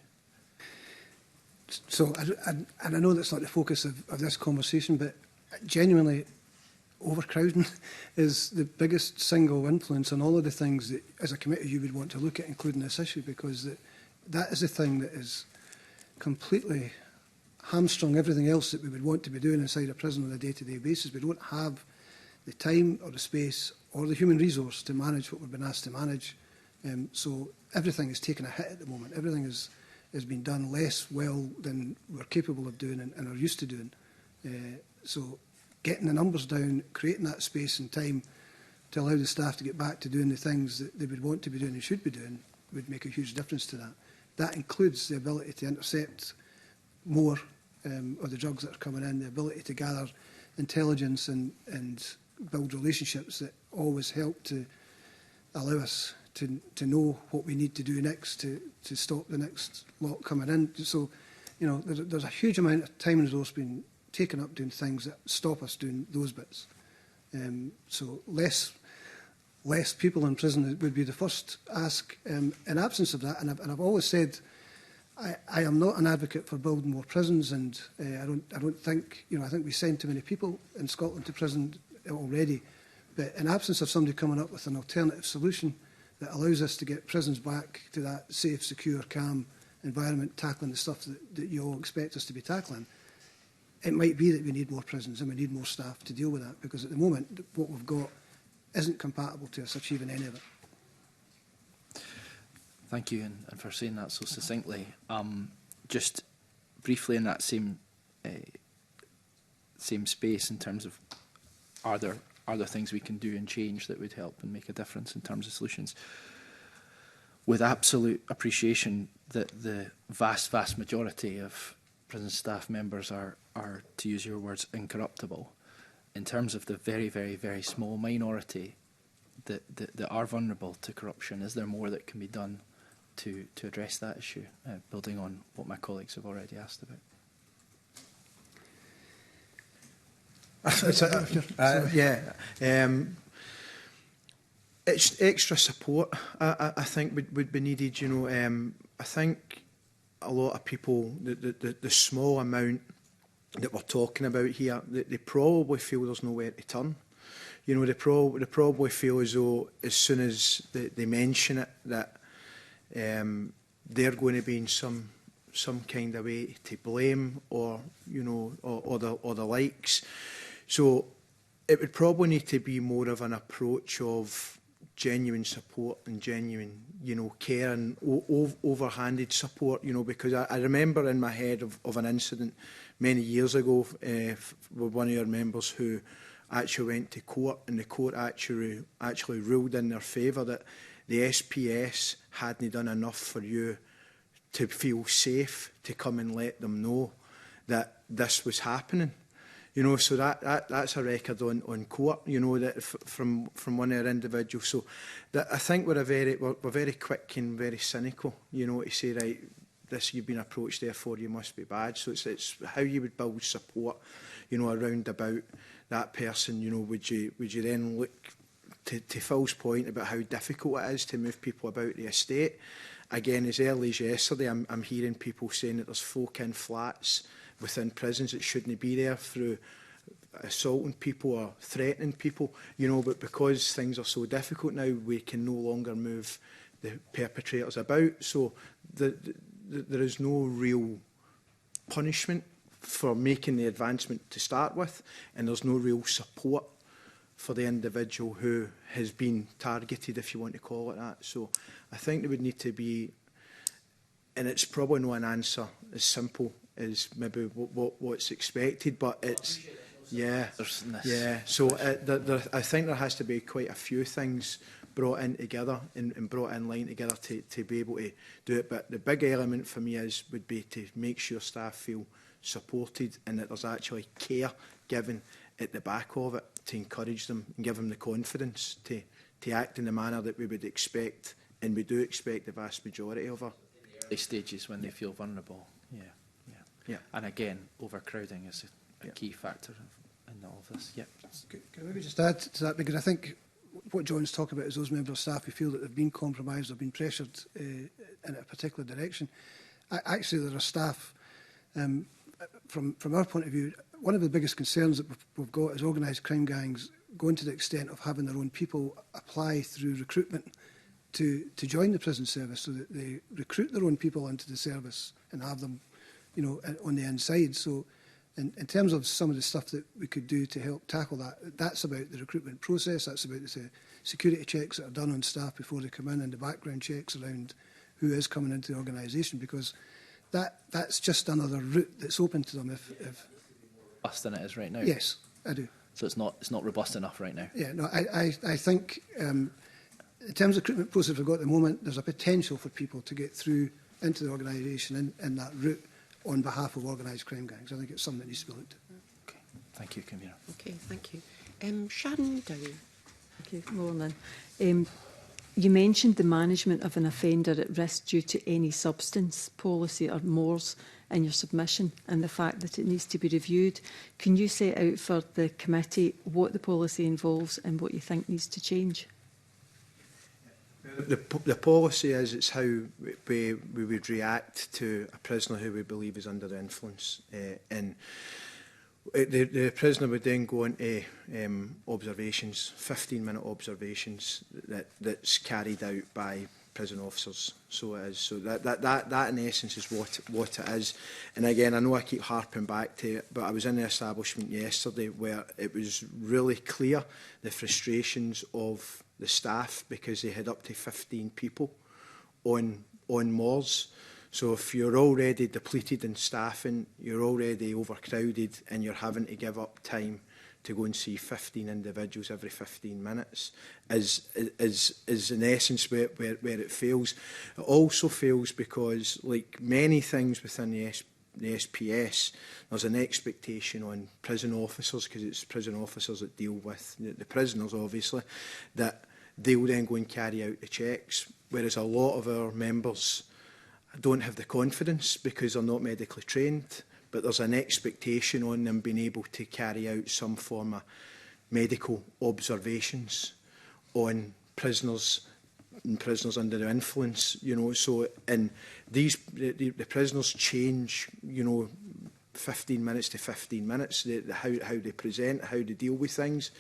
So, and I know that's not the focus of this conversation, but genuinely, overcrowding is the biggest single influence on all of the things that, as a committee, you would want to look at, including this issue, because that is the thing that is completely hamstrung everything else that we would want to be doing inside a prison on a day-to-day basis. We don't have the time or the space or the human resource to manage what we've been asked to manage. So everything is taking a hit at the moment. Everything has been done less well than we're capable of doing and are used to doing. So getting the numbers down, creating that space and time to allow the staff to get back to doing the things that they would want to be doing and should be doing would make a huge difference to that. That includes the ability to intercept more of the drugs that are coming in, the ability to gather intelligence and build relationships that always help to allow us to know what we need to do next to stop the next lot coming in. So, you know, there's a huge amount of time and resource being taken up doing things that stop us doing those bits. So less people in prison would be the first ask. In absence of that, and I've always said, I am not an advocate for building more prisons, and I don't think, you know, I think we send too many people in Scotland to prison already. But in absence of somebody coming up with an alternative solution that allows us to get prisons back to that safe, secure, calm environment, tackling the stuff that you all expect us to be tackling, it might be that we need more prisons and we need more staff to deal with that, because at the moment what we've got isn't compatible to us achieving any of it. Thank you, and for saying that so succinctly. Just briefly in that same space, in terms of are there things we can do and change that would help and make a difference in terms of solutions? With absolute appreciation that the vast majority of prison staff members are, to use your words, incorruptible. In terms of the very small minority that are vulnerable to corruption, is there more that can be done to address that issue, building on what my colleagues have already asked about? It's extra support I think would be needed. You know, I think a lot of people, the small amount that we're talking about here, they probably feel there's nowhere to turn. You know, they probably feel as though as soon as they mention it that they're going to be in some kind of way to blame, or you know, or the likes. So it would probably need to be more of an approach of genuine support and genuine, you know, care and overhanded support, you know, because I remember in my head of an incident many years ago with one of your members who actually went to court, and the court actually ruled in their favour that the SPS hadn't done enough for you to feel safe to come and let them know that this was happening. You know, so that's a record on court, you know, that from one of our individuals. So that I think we're very quick and very cynical, you know, to say, right, this, you've been approached, therefore you must be bad. So it's how you would build support, you know, around about that person. You know, would you then look to Phil's point about how difficult it is to move people about the estate? Again, as early as yesterday, I'm hearing people saying that there's folk in flats within prisons that shouldn't be there through assaulting people or threatening people, you know, but because things are so difficult now, we can no longer move the perpetrators about. So there is no real punishment for making the advancement to start with, and there's no real support for the individual who has been targeted, if you want to call it that. So I think there would need to be, and it's probably not an answer as simple as maybe what's expected, but it's, yeah. So I think there has to be quite a few things brought in together and brought in line together to be able to do it. But the big element for me would be to make sure staff feel supported and that there's actually care given at the back of it to encourage them and give them the confidence to act in the manner that we would expect, and we do expect the vast majority of her. Early stages when they feel vulnerable. Yeah. And again, overcrowding is a key factor in all of this. Yeah. Can I maybe just add to that, because I think what John's talking about is those members of staff who feel that they've been compromised or been pressured in a particular direction. Actually, there are staff, from our point of view, one of the biggest concerns that we've got is organised crime gangs going to the extent of having their own people apply through recruitment to join the prison service, so that they recruit their own people into the service and have them, you know, on the inside. So in terms of some of the stuff that we could do to help tackle that, that's about the recruitment process, that's about the security checks that are done on staff before they come in, and the background checks around who is coming into the organisation, because that's just another route that's open to them. If robust than it is right now. Yes, I do. So it's not robust enough right now. Yeah, no, I think in terms of the recruitment process we've got at the moment, there's a potential for people to get through into the organisation in that route on behalf of organised crime gangs. I think it's something that needs to be looked at. Okay, thank you, Convener. Okay, thank you. Sharon Dowie. Okay, morning. You mentioned the management of an offender at risk due to any substance policy or mores in your submission, and the fact that it needs to be reviewed. Can you set out for the committee what the policy involves and what you think needs to change? The policy is it's how we would react to a prisoner who we believe is under the influence. And the prisoner would then go into observations, 15-minute observations that's carried out by prison officers. So it is. So that in essence is what it is. And again, I know I keep harping back to it, but I was in the establishment yesterday where it was really clear the frustrations of the staff because they had up to 15 people on moors. So if you're already depleted in staffing, you're already overcrowded and you're having to give up time to go and see 15 individuals every 15 minutes is in essence where it fails. It also fails because, like many things within the SPS, there's an expectation on prison officers, because it's prison officers that deal with the prisoners, obviously, that they'll then go and carry out the checks, whereas a lot of our members don't have the confidence because they're not medically trained, but there's an expectation on them being able to carry out some form of medical observations on prisoners and prisoners under the influence, you know. So, and the prisoners change, you know, 15 minutes to 15 minutes, how they present, how they deal with things.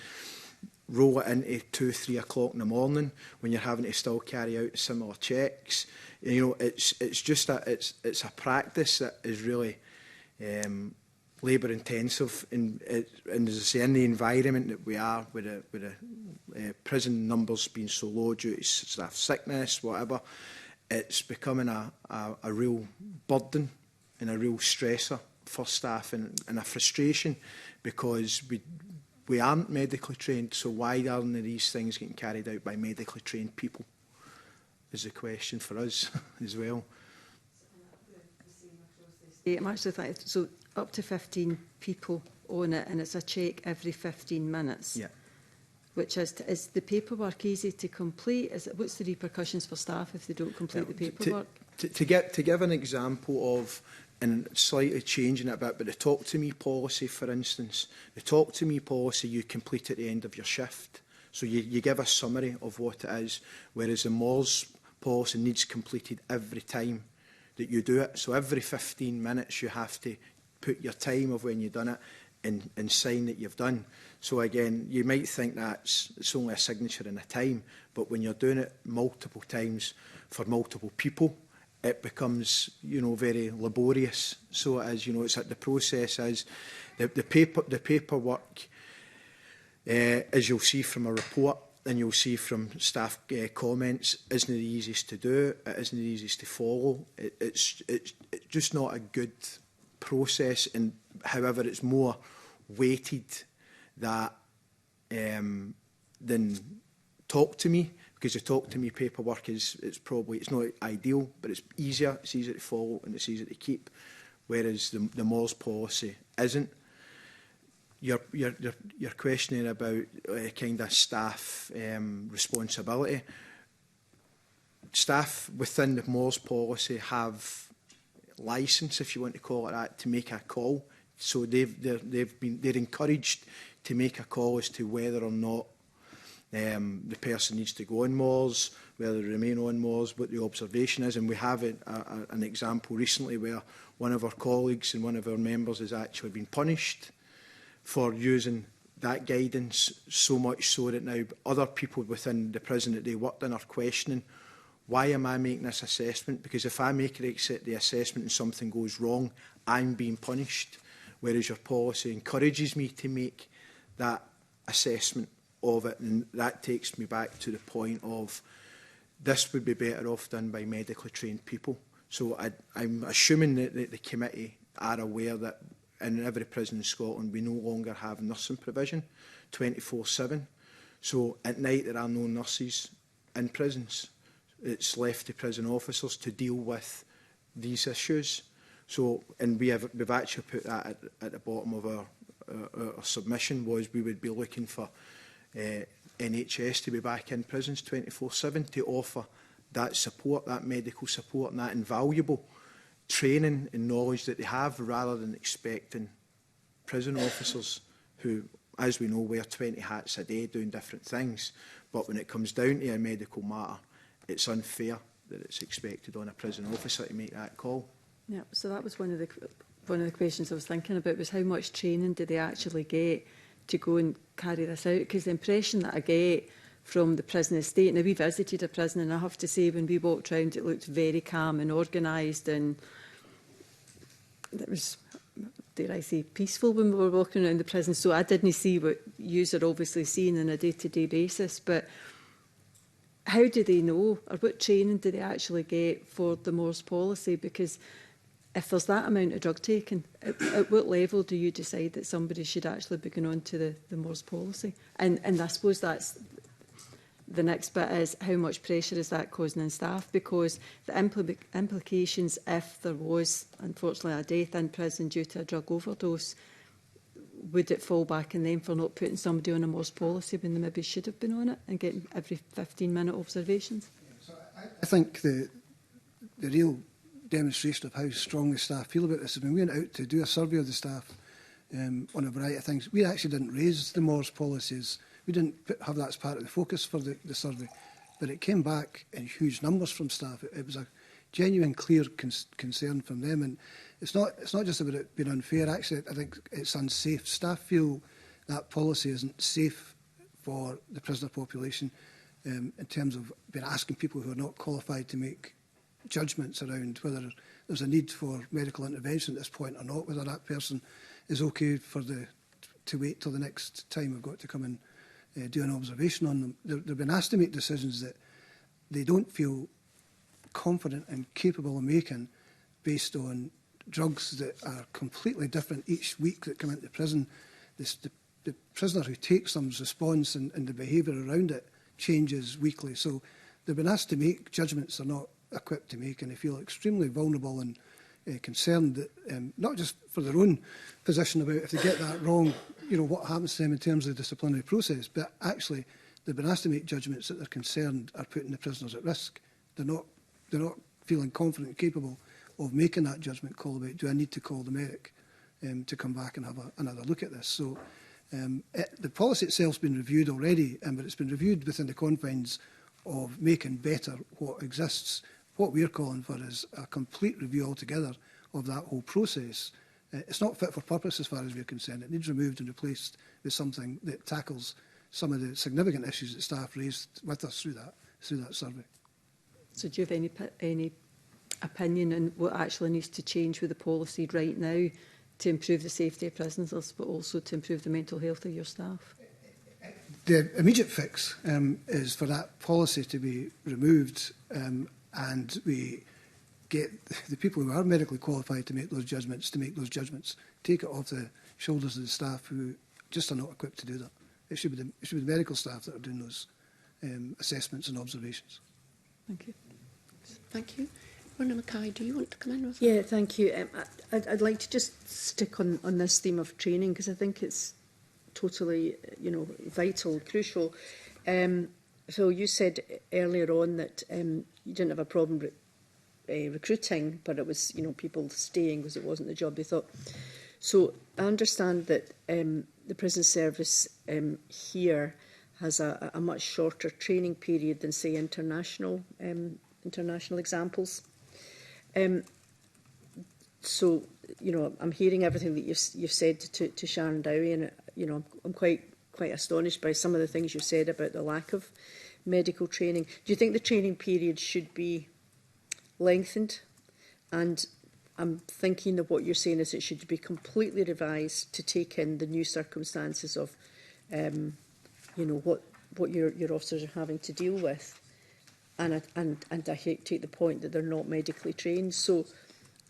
Roll it into 2, 3 o'clock in the morning when you're having to still carry out similar checks. You know, it's just it's a practice that is really labour intensive, and as I say, in the environment that we are, with the prison numbers being so low due to staff sickness, whatever, it's becoming a real burden and a real stressor for staff, and a frustration because we aren't medically trained. So why aren't these things getting carried out by medically trained people, is the question for us as well. I'm actually thinking, so up to 15 people on it, and it's a check every 15 minutes. Yeah. Which is the paperwork easy to complete? What's the repercussions for staff if they don't complete the paperwork? To give an example of, and slightly changing it a bit, but the Talk to Me policy, for instance, the Talk to Me policy you complete at the end of your shift. So you give a summary of what it is, whereas the MORS policy needs completed every time that you do it. So every 15 minutes you have to put your time of when you've done it and sign that you've done. So again, you might think it's only a signature and a time, but when you're doing it multiple times for multiple people, it becomes, you know, very laborious. So it is, you know, it's like the process is the paperwork, as you'll see from a report and you'll see from staff comments, isn't the easiest to do. It isn't the easiest to follow. It's just not a good process, and however, it's more weighted that than Talk to Me, because the Talk to Me paperwork it's not ideal, but it's easier to follow, and it's easier to keep, whereas the MORS policy isn't. You're questioning about kind of staff responsibility. Staff within the MORS policy have licence, if you want to call it that, to make a call. So they're encouraged to make a call as to whether or not the person needs to go on MORS, whether they remain on MORS, what the observation is. And we have an example recently where one of our colleagues and one of our members has actually been punished for using that guidance, so much so that now other people within the prison that they worked in are questioning, why am I making this assessment? Because if I make the assessment and something goes wrong, I'm being punished, whereas your policy encourages me to make that assessment of it. And that takes me back to the point of this would be better off done by medically trained people. So I'm assuming that the committee are aware that in every prison in Scotland we no longer have nursing provision 24/7. So at night there are no nurses in prisons. It's left to prison officers to deal with these issues. So, and we've actually put that at the bottom of our submission, was we would be looking for NHS to be back in prisons 24/7 to offer that support, that medical support and that invaluable training and knowledge that they have, rather than expecting prison officers who, as we know, wear 20 hats a day doing different things. But when it comes down to a medical matter, it's unfair that it's expected on a prison officer to make that call. Yeah, so that was one of the questions I was thinking about, was how much training do they actually get to go and carry this out? Because the impression that I get from the prison estate, now we visited a prison, and I have to say when we walked around it looked very calm and organised, and it was, dare I say, peaceful when we were walking around the prison. So I didn't see what you are obviously seeing on a day-to-day basis. But how do they know, or what training do they actually get for the Moore's policy? Because if there's that amount of drug taking, at what level do you decide that somebody should actually be going on to the Moore's policy? And I suppose that's the next bit, is how much pressure is that causing on staff? Because the implications, if there was unfortunately a death in prison due to a drug overdose, would it fall back on them for not putting somebody on a Moore's policy when they maybe should have been on it and getting every 15-minute observations? So I think the real demonstration of how strongly staff feel about this is when we went out to do a survey of the staff on a variety of things. We actually didn't raise the Moore's policies. We didn't have that as part of the focus for the survey, but it came back in huge numbers from staff. It was a genuine, clear concern from them, and it's not just about it being unfair. Actually, I think it's unsafe. Staff feel that policy isn't safe for the prisoner population in terms of being asking people who are not qualified to make judgments around whether there's a need for medical intervention at this point or not, whether that person is okay to wait till the next time we've got to come and do an observation on them. They've been asked to make decisions that they don't feel confident and capable of making based on drugs that are completely different each week that come into prison. The prisoner who takes them's response and the behaviour around it changes weekly. So they've been asked to make judgments they're not equipped to make, and they feel extremely vulnerable and concerned that not just for their own position about if they get that wrong, what happens to them in terms of the disciplinary process, but actually they've been asked to make judgments that they're concerned are putting the prisoners at risk. They're not feeling confident and capable of making that judgment call about, do I need to call the medic to come back and have another look at this? So the policy itself has been reviewed already, but it's been reviewed within the confines of making better what exists. What we're calling for is a complete review altogether of that whole process. It's not fit for purpose as far as we're concerned. It needs removed and replaced with something that tackles some of the significant issues that staff raised with us through that survey. So do you have any opinion on what actually needs to change with the policy right now to improve the safety of prisoners, but also to improve the mental health of your staff? The immediate fix is for that policy to be removed and we get the people who are medically qualified to make those judgments, take it off the shoulders of the staff who just are not equipped to do that. It should be the medical staff that are doing those assessments and observations. Thank you. Thank you. Rhona Mackay, do you want to come in with that? Yeah, thank you. I'd like to just stick on this theme of training, because I think it's totally, vital, crucial. Phil, you said earlier on that you didn't have a problem recruiting, but it was, people staying because it wasn't the job they thought. So I understand that the prison service here has a much shorter training period than, say, international examples. So, I'm hearing everything that you've said to Sharon Dowie, and I'm quite astonished by some of the things you've said about the lack of medical training. Do you think the training period should be lengthened? And I'm thinking that what you're saying is it should be completely revised to take in the new circumstances of, what your officers are having to deal with. And I take the point that they're not medically trained. So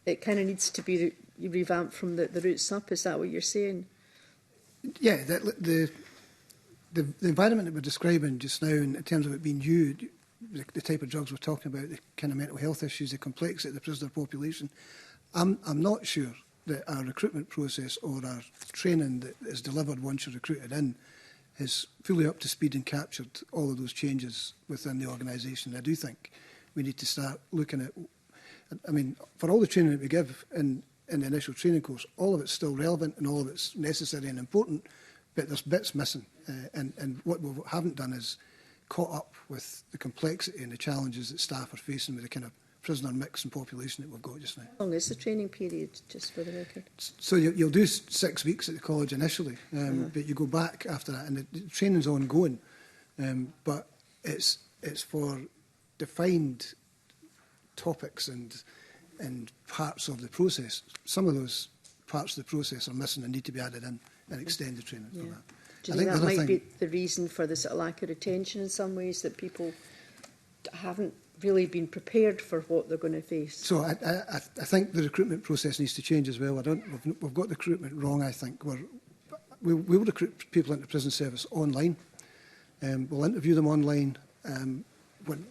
it kind of needs to be revamped from the roots up. Is that what you're saying? Yeah, the environment that we're describing just now in terms of it being new, the type of drugs we're talking about, the kind of mental health issues, the complexity of the prisoner population, I'm not sure that our recruitment process or our training that is delivered once you're recruited in is fully up to speed and captured all of those changes within the organisation. I do think we need to start looking at, I mean, for all the training that we give in the initial training course, all of it's still relevant and all of it's necessary and important, but there's bits missing. And what we haven't done is caught up with the complexity and the challenges that staff are facing with the kind of prisoner mix and population that we've got just now. How long is the training period, just for the record? So you'll do 6 weeks at the college initially, but you go back after that, and the training's ongoing. But it's for defined topics and parts of the process. Some of those parts of the process are missing and need to be added in and extend the training for that. Do you think that might be the reason for the sort of lack of retention in some ways, that people haven't really been prepared for what they're going to face? So I think the recruitment process needs to change as well. We've got the recruitment wrong, I think. We will recruit people into prison service online. We'll interview them online. When,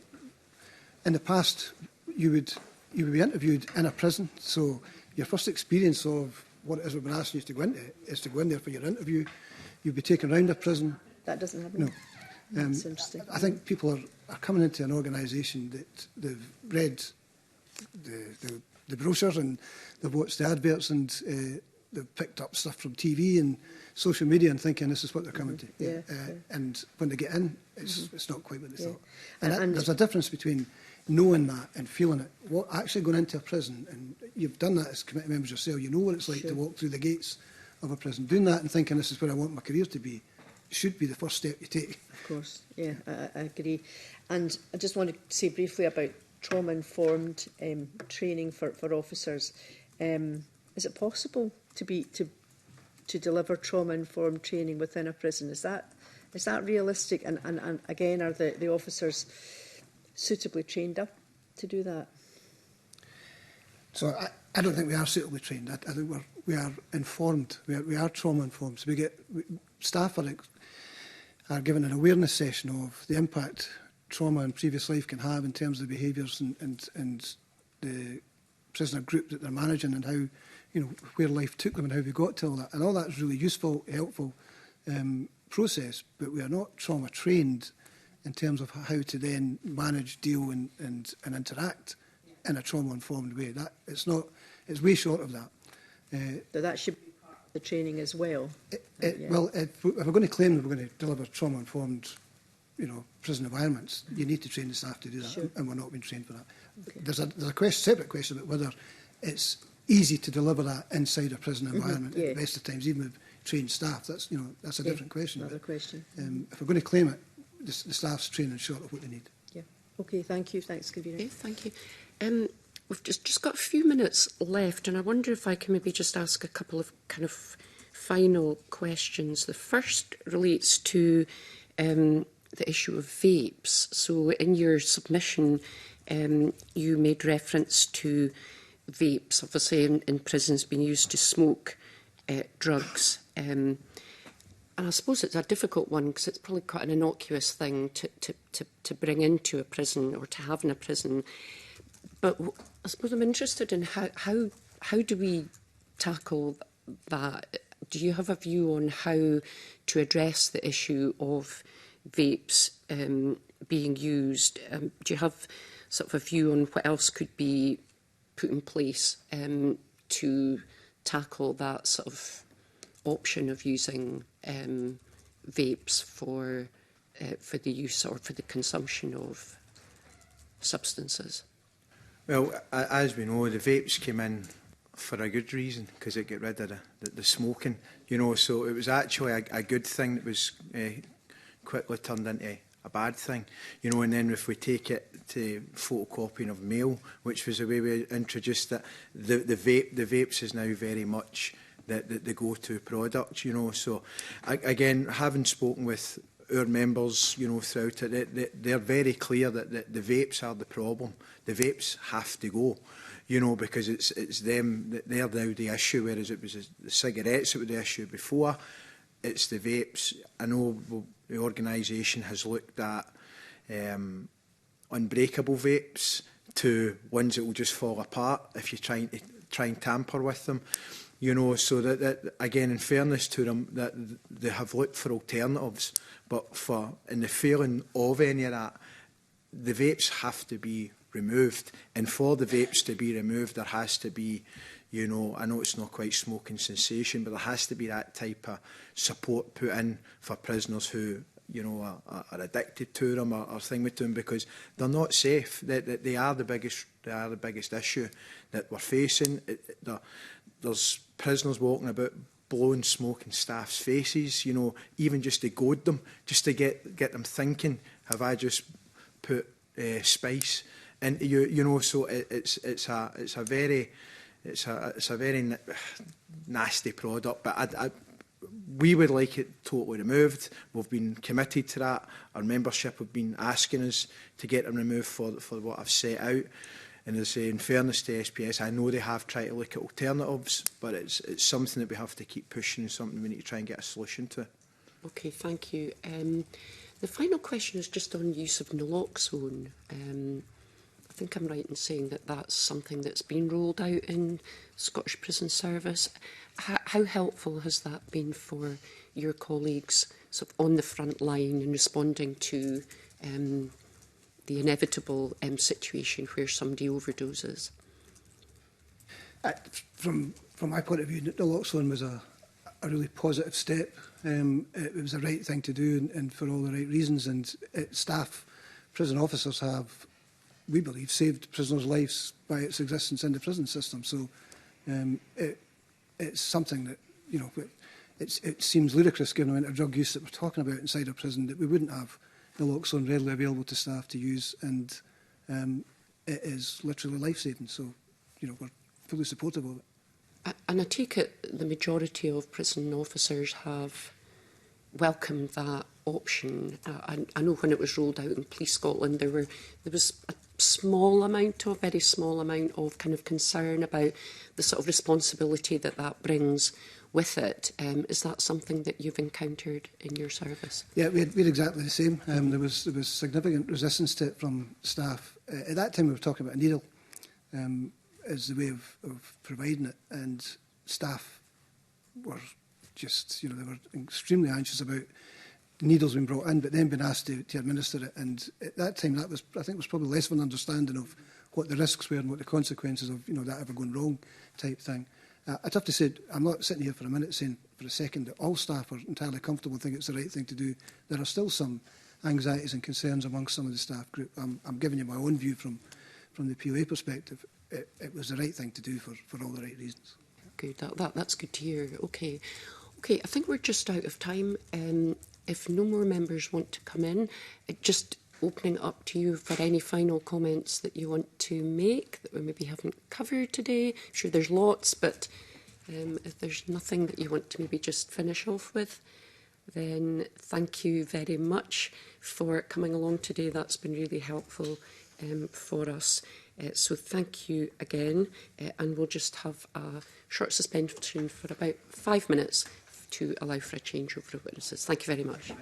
in the past, you would be interviewed in a prison, so your first experience of what it is we've been asking you to go into is to go in there for your interview. You'll be taken around a prison. That doesn't happen? No. That's interesting. I think people are coming into an organisation that they've read the brochures and they've watched the adverts and they've picked up stuff from TV and social media and thinking this is what they're coming to. Yeah, And when they get in, it's not quite what they thought. And there's a difference between knowing that and feeling it. What actually going into a prison, and you've done that as committee members yourself, you know what it's like to walk through the gates of a prison. Doing that and thinking this is where I want my career to be should be the first step you take. Of course, yeah, I agree. And I just want to say briefly about trauma-informed training for officers. Is it possible to deliver trauma-informed training within a prison? Is that realistic? And again, are the officers suitably trained up to do that? So I don't think we are suitably trained. I think we are informed. We are trauma informed. So staff are given an awareness session of the impact trauma in previous life can have in terms of the behaviours and the prisoner group that they're managing, and how, where life took them and how we got to all that. And all that is really useful, helpful process. But we are not trauma trained in terms of how to then manage, deal and interact in a trauma-informed way. It's way short of that. So that should be part of the training as well. Well, if we're going to claim that we're going to deliver trauma-informed, prison environments, you need to train the staff to do that, and we're not being trained for that. Okay. There's a separate question about whether it's easy to deliver that inside a prison environment at the best of times, even with trained staff. That's a different question. Another question. If we're going to claim it, the staff's training short of what they need. Yeah. Okay. Thank you. Thanks, Kavira. Okay, thank you. We've just got a few minutes left, and I wonder if I can maybe just ask a couple of kind of final questions. The first relates to the issue of vapes. So in your submission, you made reference to vapes, obviously in prisons being used to smoke drugs. And I suppose it's a difficult one because it's probably quite an innocuous thing to bring into a prison or to have in a prison. But I suppose I'm interested in how do we tackle that? Do you have a view on how to address the issue of vapes being used? Do you have sort of a view on what else could be put in place to tackle that sort of option of using vapes for the use or for the consumption of substances? Well, as we know, the vapes came in for a good reason, because it got rid of the smoking, so it was actually a good thing that was quickly turned into a bad thing, and then if we take it to photocopying of mail, which was the way we introduced it, the vapes is now very much the go-to product, so again, having spoken with our members, throughout it, they're very clear that the vapes are the problem. The vapes have to go, because it's them, that they're now the issue, whereas it was the cigarettes that were the issue before. It's the vapes. I know the organisation has looked at unbreakable vapes to ones that will just fall apart if you try and tamper with them. You know, so that again, in fairness to them, that they have looked for alternatives, but for in the failing of any of that, the vapes have to be removed, and for the vapes to be removed, there has to be, you know, I know it's not quite smoking cessation, but there has to be that type of support put in for prisoners who, you know, are addicted to them or thing with them, because they're not safe. They are the biggest issue that we're facing. There's prisoners walking about blowing smoke in staff's faces, you know, even just to goad them, just to get them thinking, have I just put spice? And you know, so it's a very nasty product. But we would like it totally removed. We've been committed to that. Our membership have been asking us to get them removed for what I've set out. And as I say, in fairness to SPS, I know they have tried to look at alternatives, but it's something that we have to keep pushing and something we need to try and get a solution to. Okay, thank you. The final question is just on use of naloxone. I think I'm right in saying that that's something that's been rolled out in Scottish Prison Service. How helpful has that been for your colleagues sort of on the front line in responding to the inevitable situation where somebody overdoses? From my point of view, naloxone was a really positive step. It was the right thing to do, and for all the right reasons. And staff, prison officers have, we believe, saved prisoners' lives by its existence in the prison system. So it's something that, you know, it seems ludicrous given the amount of drug use that we're talking about inside a prison that we wouldn't have naloxone readily available to staff to use, and it is literally life-saving. So, you know, we're fully supportive of it. And I take it the majority of prison officers have welcomed that option. I know when it was rolled out in Police Scotland, there was a very small amount of kind of concern about the sort of responsibility that brings with it. Is that something that you've encountered in your service? Yeah, we had exactly the same. There was significant resistance to it from staff. At that time, we were talking about a needle as the way of providing it, and staff were just, you know, they were extremely anxious about needles being brought in, but then being asked to administer it. And at that time, I think, was probably less of an understanding of what the risks were and what the consequences of, you know, that ever going wrong type thing. I'd have to say, I'm not sitting here for a minute saying for a second that all staff are entirely comfortable and think it's the right thing to do. There are still some anxieties and concerns amongst some of the staff group. I'm giving you my own view from the POA perspective. It was the right thing to do for all the right reasons. Good, that's good to hear. Okay, I think we're just out of time. If no more members want to come in, just opening it up to you for any final comments that you want to make that we maybe haven't covered today. I'm sure there's lots, but if there's nothing that you want to maybe just finish off with, then thank you very much for coming along today. That's been really helpful for us. So thank you again, and we'll just have a short suspension for about 5 minutes to allow for a changeover of witnesses. Thank you very much.